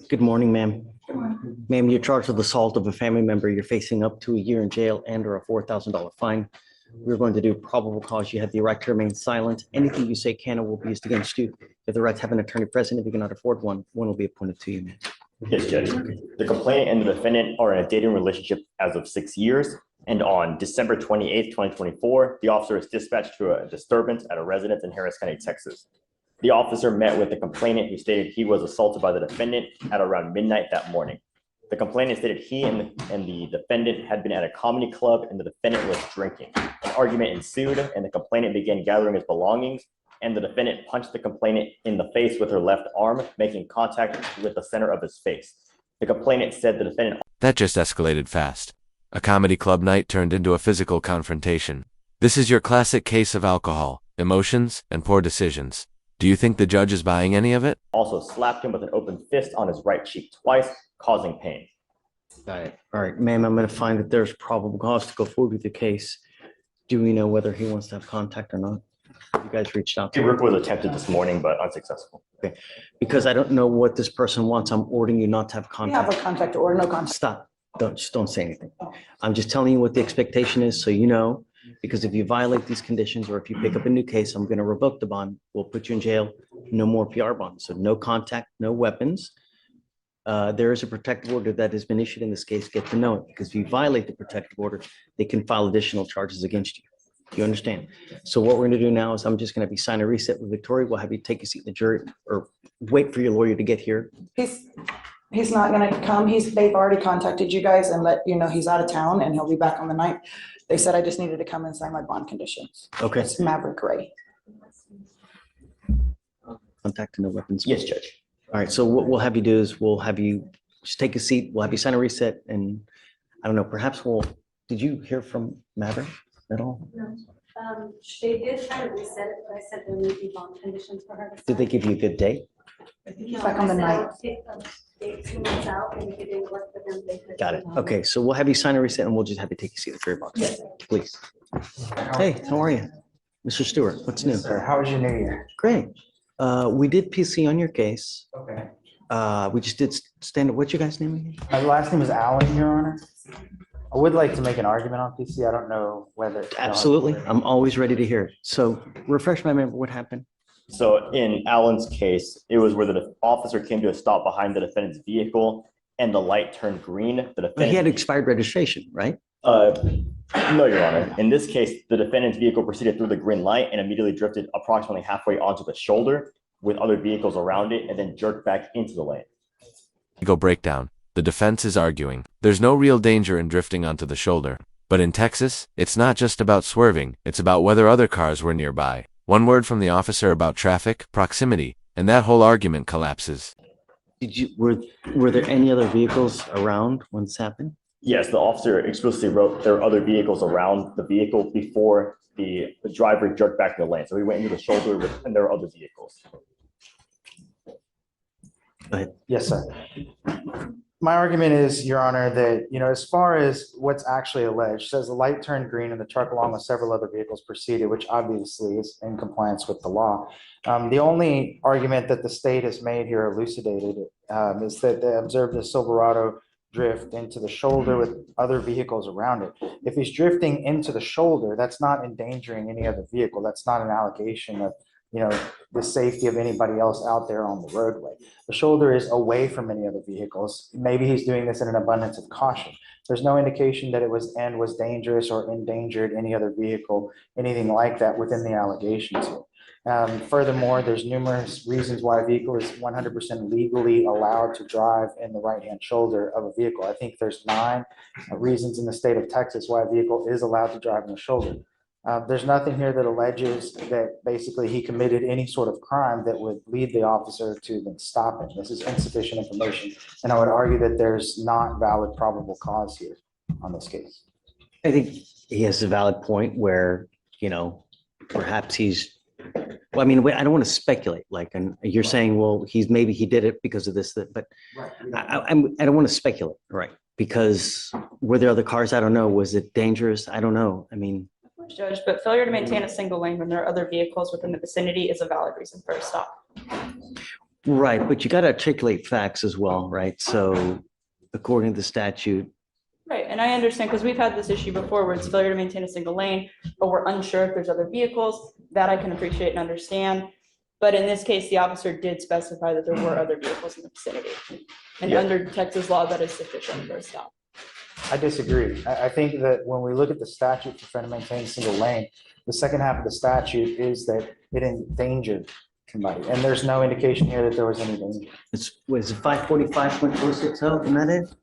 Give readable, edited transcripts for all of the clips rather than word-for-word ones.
Good morning, ma'am. Ma'am, you're charged with assault of a family member. You're facing up to a year in jail and or a $4,000 fine. We're going to do probable cause. You have the right to remain silent. Anything you say can or will be used against you. You have the right to have an attorney present. If you cannot afford one, one will be appointed to you, ma'am. Yes, Judge. The complainant and the defendant are in a dating relationship as of 6 years. And on December 28th, 2024, the officer is dispatched to a disturbance at a residence in Harris County, Texas. The officer met with the complainant who stated he was assaulted by the defendant at around midnight that morning. The complainant stated he and the defendant had been at a comedy club and the defendant was drinking. An argument ensued and the complainant began gathering his belongings and the defendant punched the complainant in the face with her left arm, making contact with the center of his face. The complainant said the defendant... That just escalated fast. A comedy club night turned into a physical confrontation. This is your classic case of alcohol, emotions, and poor decisions. Do you think the judge is buying any of it? Also slapped him with an open fist on his right cheek twice, causing pain. Got it. All right, ma'am, I'm going to find that there's probable cause to go forward with the case. Do we know whether he wants to have contact or not? You guys reached out to him? Rip was attempted this morning, but unsuccessful. Okay. Because I don't know what this person wants, I'm ordering you not to have We contact. have a contact or no contact. Stop. Don't say anything. I'm just telling you what the expectation is so you know, because if you violate these conditions or if you pick up a new case, I'm going to revoke the bond. We'll put you in jail. No more PR bonds. So no contact, no weapons. There is a protective order that has been issued in this case. Get to know it because if you violate the protective order, they can file additional charges against you. You understand? So what we're going to do now is I'm just going to be sign a reset with Victoria. We'll have you take a seat in the jury or wait for your lawyer to get here. He's not gonna come. They've already contacted you guys and let you know he's out of town and he'll be back on the 9th. They said I just needed to come and sign my bond conditions. Okay. It's Maverick Ray. Contact and no weapons. Yes, Judge. All right. So what we'll have you do is we'll have you just take a seat. We'll have you sign a reset. And I don't know, perhaps did you hear from Maverick at all? No. They did try to reset it, but I said there may be bond conditions for her. Did they give you a good date? He's back on the 9th. 2 months out, and if it didn't work for them, they could. Got it. Okay. So we'll have you sign a reset and we'll just have you take a seat in the jury box. Yes. Please. Hey, how are you? Mr. Stewart, what's new? Sir, how was your new year? Great. We did PC on your case. Okay. We just did standard. What's your guy's name again? My last name is Allen, Your Honor. I would like to make an argument on PC. I don't know whether. Absolutely. I'm always ready to hear it. So refresh my memory. What happened? So in Allen's case, it was where the officer came to a stop behind the defendant's vehicle and the light turned green. The defendant, He had expired registration, right? no, Your Honor. In this case, the defendant's vehicle proceeded through the green light and immediately drifted approximately halfway onto the shoulder with other vehicles around it and then jerked back into the lane. Go breakdown. The defense is arguing there's no real danger in drifting onto the shoulder. But in Texas, it's not just about swerving, it's about whether other cars were nearby. One word from the officer about traffic, proximity, and that whole argument collapses. Were there any other vehicles around when this happened? Yes, the officer explicitly wrote there are other vehicles around the vehicle before the driver jerked back in the lane. So he went into the shoulder and there were other vehicles. Go ahead. Yes, sir. My argument is, Your Honor, that, as far as what's actually alleged, says the light turned green and the truck along with several other vehicles proceeded, which obviously is in compliance with the law. The only argument that the state has made here elucidated is that they observed a Silverado drift into the shoulder with other vehicles around it. If he's drifting into the shoulder, that's not endangering any other vehicle. That's not an allegation of the safety of anybody else out there on the roadway. The shoulder is away from any other vehicles. Maybe he's doing this in an abundance of caution. There's no indication that it was dangerous or endangered any other vehicle, anything like that within the allegations here. Furthermore, there's numerous reasons why a vehicle is 100% legally allowed to drive in the right-hand shoulder of a vehicle. I think there's 9 reasons in the state of Texas why a vehicle is allowed to drive in the shoulder. There's nothing here that alleges that basically he committed any sort of crime that would lead the officer to then stop him. This is insufficient information. And I would argue that there's not valid probable cause here on this case. I think he has a valid point where, perhaps well, I mean, I don't want to speculate. And you're saying, well, maybe he did it because of this, but I don't want to speculate, right? Because were there other cars? I don't know. Was it dangerous? I don't know. I mean, Judge, but failure to maintain a single lane when there are other vehicles within the vicinity is a valid reason for a stop. Right, but you got to articulate facts as well, right? So according to the statute, Right, and I understand, because we've had this issue before where it's failure to maintain a single lane, but we're unsure if there's other vehicles, that I can appreciate and understand. But in this case, the officer did specify that there were other vehicles in the vicinity. And Yeah. under Texas law, that is sufficient for a stop. I disagree. I think that when we look at the statute for trying to maintain a single lane, the second half of the statute is that it endangered somebody. And there's no indication here that there was any danger. was it 545.460? Isn't that it?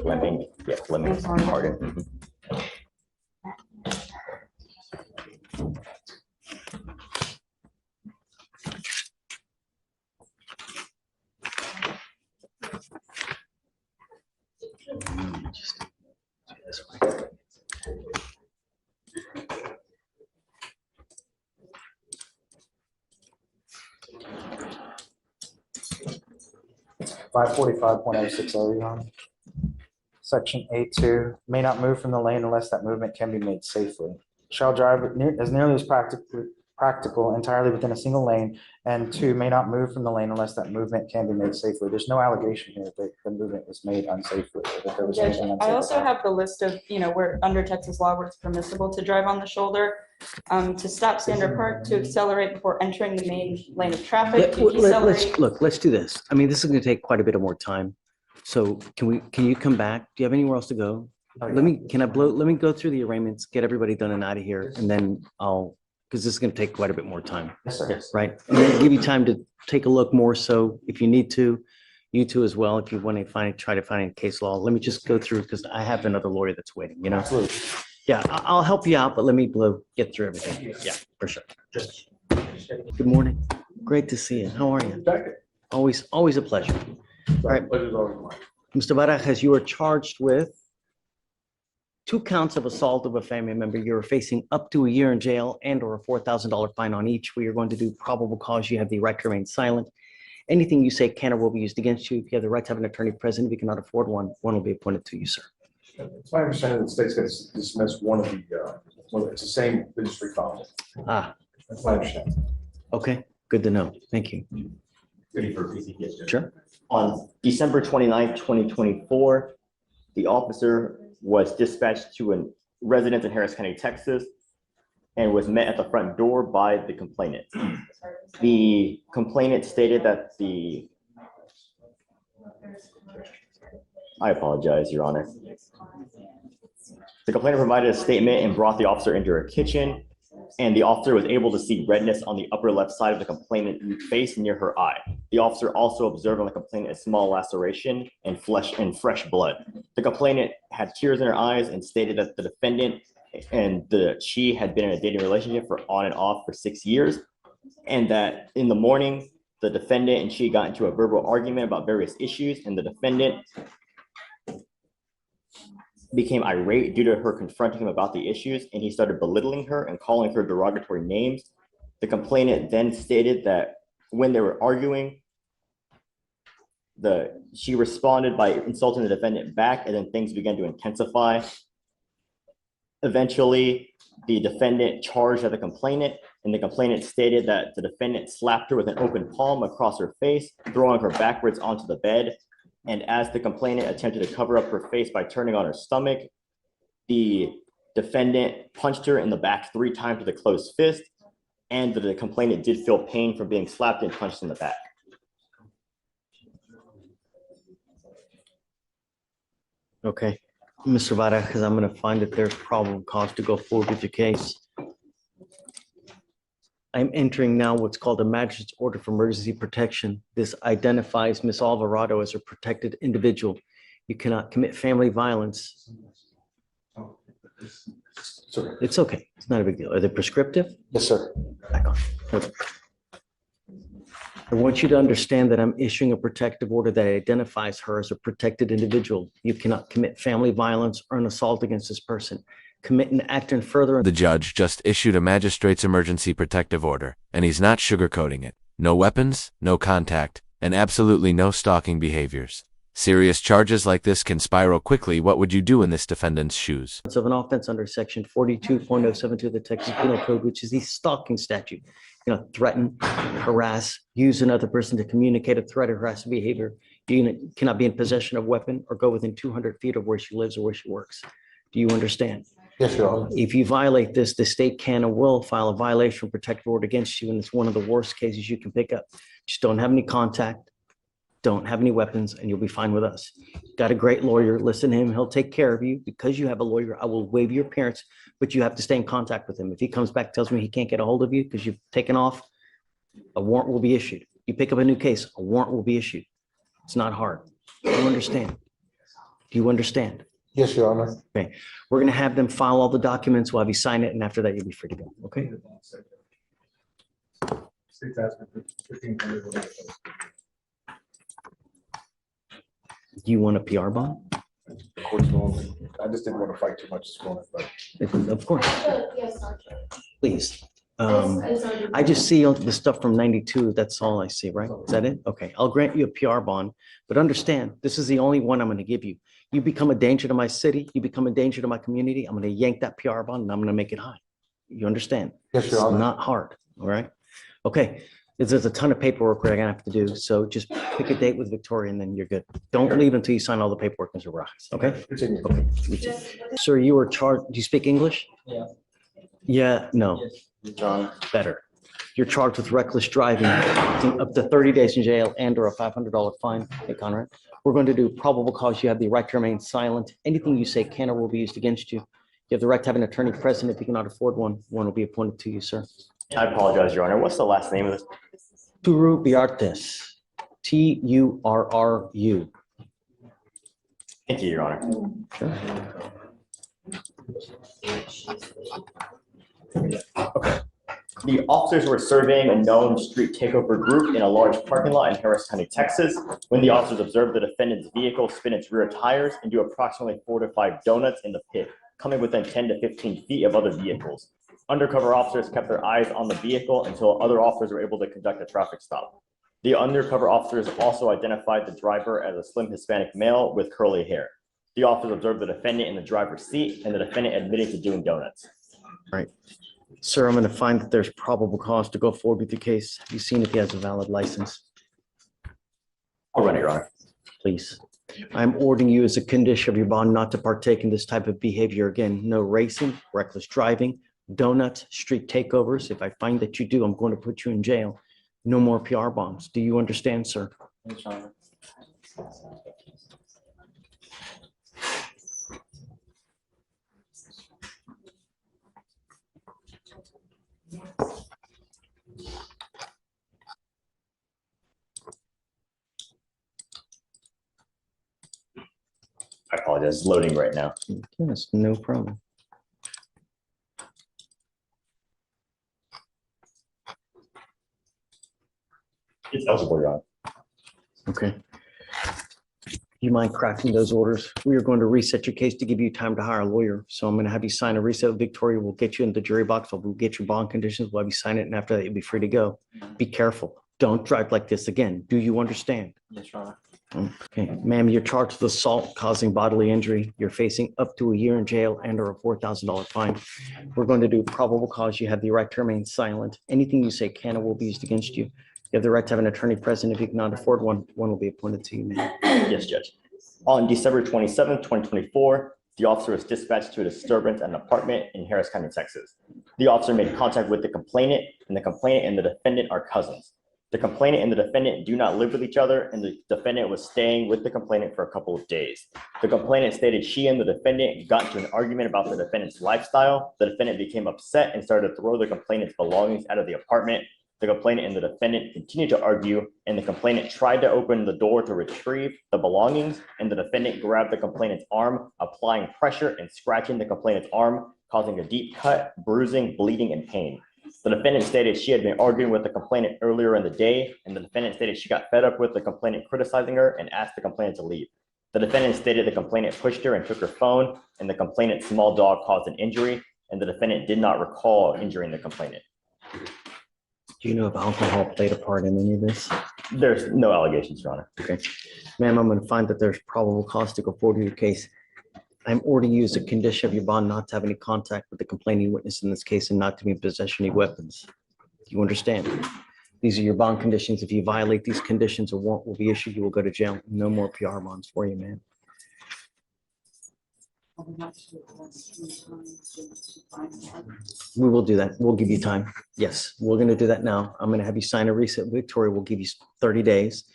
Fleming, yeah, Fleming, pardon. 545.060, Your Honor. Section A2, may not move from the lane unless that movement can be made safely. Shall drive as nearly as practical entirely within a single lane, and 2, may not move from the lane unless that movement can be made safely. There's no allegation here that the movement was made unsafely. Or that there was Judge, anything I unsafe also about it. have the list of, where under Texas law, where it's permissible to drive on the shoulder, to stop, stand, or park, to accelerate before entering the main lane of traffic, to decelerate. Let's do this. I mean, this is going to take quite a bit of more time. So can you come back? Do you have anywhere else to go? Let me go through the arraignments, get everybody done and out of here, and then because this is going to take quite a bit more time, Yes, sir. right? And then give you time to take a look more. So if you need to, you too as well, if you want to try to find a case law, let me just go through because I have another lawyer that's waiting, Absolutely. Yeah, I'll help you out, but let me get through everything. Yeah, for sure. Good morning. Great to see you. How are you? Always a pleasure. All right. Mr. Barajas, you are charged with 2 counts of assault of a family member. You're facing up to a year in jail and/or a $4,000 fine on each. We are going to do probable cause. You have the right to remain silent. Anything you say can or will be used against you. If you have the right to have an attorney present, if you cannot afford one will be appointed to you, sir. It's my understanding that the state's going to dismiss one of the, it's the same ministry file. Ah, That's my understanding. okay. Good to know. Thank you. Sure. On December 29th, 2024, the officer was dispatched to a residence in Harris County, Texas, and was met at the front door by the complainant. The complainant stated that I apologize, Your Honor. The complainant provided a statement and brought the officer into her kitchen, and the officer was able to see redness on the upper left side of the complainant's face near her eye. The officer also observed on the complainant a small laceration and fresh blood. The complainant had tears in her eyes and stated that the defendant and she had been in a dating relationship for on and off for 6 years, and that in the morning, the defendant and she got into a verbal argument about various issues, and the defendant became irate due to her confronting him about the issues, and he started belittling her and calling her derogatory names. The complainant then stated that when they were arguing, she responded by insulting the defendant back, and then things began to intensify. Eventually, the defendant charged at the complainant, and the complainant stated that the defendant slapped her with an open palm across her face, throwing her backwards onto the bed. And as the complainant attempted to cover up her face by turning on her stomach, the defendant punched her in the back 3 times with a closed fist, and the complainant did feel pain from being slapped and punched in the back. Okay. Mr. Barajas, I'm going to find that there's probable cause to go forward with your case. I'm entering now what's called a magistrate's order for emergency protection. This identifies Ms. Alvarado as a protected individual. You cannot commit family violence. Sorry. It's okay. It's not a big deal. Are they prescriptive? Yes, sir. Back on. Okay. I want you to understand that I'm issuing a protective order that identifies her as a protected individual. You cannot commit family violence or an assault against this person. Commit an act in further. The judge just issued a magistrate's emergency protective order, and he's not sugarcoating it. No weapons, no contact, and absolutely no stalking behaviors. Serious charges like this can spiral quickly. What would you do in this defendant's shoes? Of an offense under section 42.072 of the Texas Penal Code, which is the stalking statute. threaten, harass, use another person to communicate a threat or harassing behavior. You cannot be in possession of a weapon or go within 200 feet of where she lives or where she works. Do you understand? Yes, Your Honor. If you violate this, the state can and will file a violation protective order against you, and it's one of the worst cases you can pick up. Just don't have any contact, don't have any weapons, and you'll be fine with us. Got a great lawyer. Listen to him. He'll take care of you. Because you have a lawyer, I will waive your appearance, but you have to stay in contact with him. If he comes back, tells me he can't get a hold of you because you've taken off, a warrant will be issued. You pick up a new case, a warrant will be issued. It's not hard. Do you understand? Do you understand? Yes, Your Honor. Okay, we're gonna have them file all the documents. We'll have you sign it, and after that, you'll be free to go, okay? State's asking for 1,500. Do you want a PR bond? Court's going. I just didn't want to fight too much this morning, but Of course, Yes, Sergeant. please. It's already- I just see the stuff from 92. That's all I see, right? Is that it? Okay, I'll grant you a PR bond, but understand, this is the only one I'm gonna give you. You become a danger to my city, you become a danger to my community, I'm gonna yank that PR bond and I'm gonna make it high. You understand? Yes, It's Your Honor. not hard, all right? Okay, there's a ton of paperwork we're gonna have to do, so just pick a date with Victoria and then you're good. Don't leave until you sign all the paperwork, Mr. Barajas, okay? continue. Okay. Sir, you were charged, do you speak English? Yeah. Yeah, no, John. better. You're charged with reckless driving, up to 30 days in jail and or a $500 fine. Hey, Conrad, we're going to do probable cause. You have the right to remain silent. Anything you say can or will be used against you. You have the right to have an attorney present. If you cannot afford one, one will be appointed to you, sir. I apologize, Your Honor. What's the last name of this? Turu Biartes, Turru. Thank you, Your Honor. The officers were surveying a known street takeover group in a large parking lot in Harris County, Texas, when the officers observed the defendant's vehicle spin its rear tires and do approximately 4 to 5 donuts in the pit, coming within 10 to 15 feet of other vehicles. Undercover officers kept their eyes on the vehicle until other officers were able to conduct a traffic stop. The undercover officers also identified the driver as a slim Hispanic male with curly hair. The officers observed the defendant in the driver's seat and the defendant admitting to doing donuts. Right. Sir, I'm going to find that there's probable cause to go forward with the case. Have you seen if he has a valid license? I'll run it, Your Honor. Please. I'm ordering you as a condition of your bond not to partake in this type of behavior again. No racing, reckless driving, donuts, street takeovers. If I find that you do, I'm going to put you in jail. No more PR bonds. Do you understand, sir? Yes, Your Honor. I apologize. It's loading right now. Yes, no problem. It's eligible, Your Honor. Okay. You mind crafting those orders? We are going to reset your case to give you time to hire a lawyer. So I'm going to have you sign a reset with Victoria. We'll get you in the jury box. We'll get your bond conditions. We'll have you sign it. And after that, you'll be free to go. Be careful. Don't drive like this again. Do you understand? Yes, Your Honor. Okay, ma'am, you're charged with assault causing bodily injury. You're facing up to a year in jail and or a $4,000 fine. We're going to do probable cause. You have the right to remain silent. Anything you say can or will be used against you. You have the right to have an attorney present. If you cannot afford one, one will be appointed to you, ma'am. Yes, Judge. On December 27th, 2024, the officer was dispatched to a disturbance at an apartment in Harris County, Texas. The officer made contact with the complainant and the defendant are cousins. The complainant and the defendant do not live with each other, and the defendant was staying with the complainant for a couple of days. The complainant stated she and the defendant got into an argument about the defendant's lifestyle. The defendant became upset and started to throw the complainant's belongings out of the apartment. The complainant and the defendant continued to argue, and the complainant tried to open the door to retrieve the belongings, and the defendant grabbed the complainant's arm, applying pressure and scratching the complainant's arm, causing a deep cut, bruising, bleeding, and pain. The defendant stated she had been arguing with the complainant earlier in the day, and the defendant stated she got fed up with the complainant criticizing her and asked the complainant to leave. The defendant stated the complainant pushed her and took her phone, and the complainant's small dog caused an injury, and the defendant did not recall injuring the complainant. Do you know if alcohol played a part in any of this? There's no allegations, Your Honor. Okay. Ma'am, I'm going to find that there's probable cause to go forward with your case. I'm ordering you as a condition of your bond not to have any contact with the complaining witness in this case and not to be in possession of any weapons. Do You understand? These are your bond conditions. If you violate these conditions, a warrant will be issued. You will go to jail. No more PR bonds for you, man. We will do that. We'll give you time. Yes, we're going to do that now. I'm going to have you sign a receipt. Victoria will give you 30 days,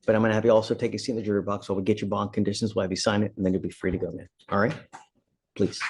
but I'm going to have you also take a seat in the jury box. While we get your bond conditions. We'll have you sign it, and then you'll be free to go, man. All right? Please.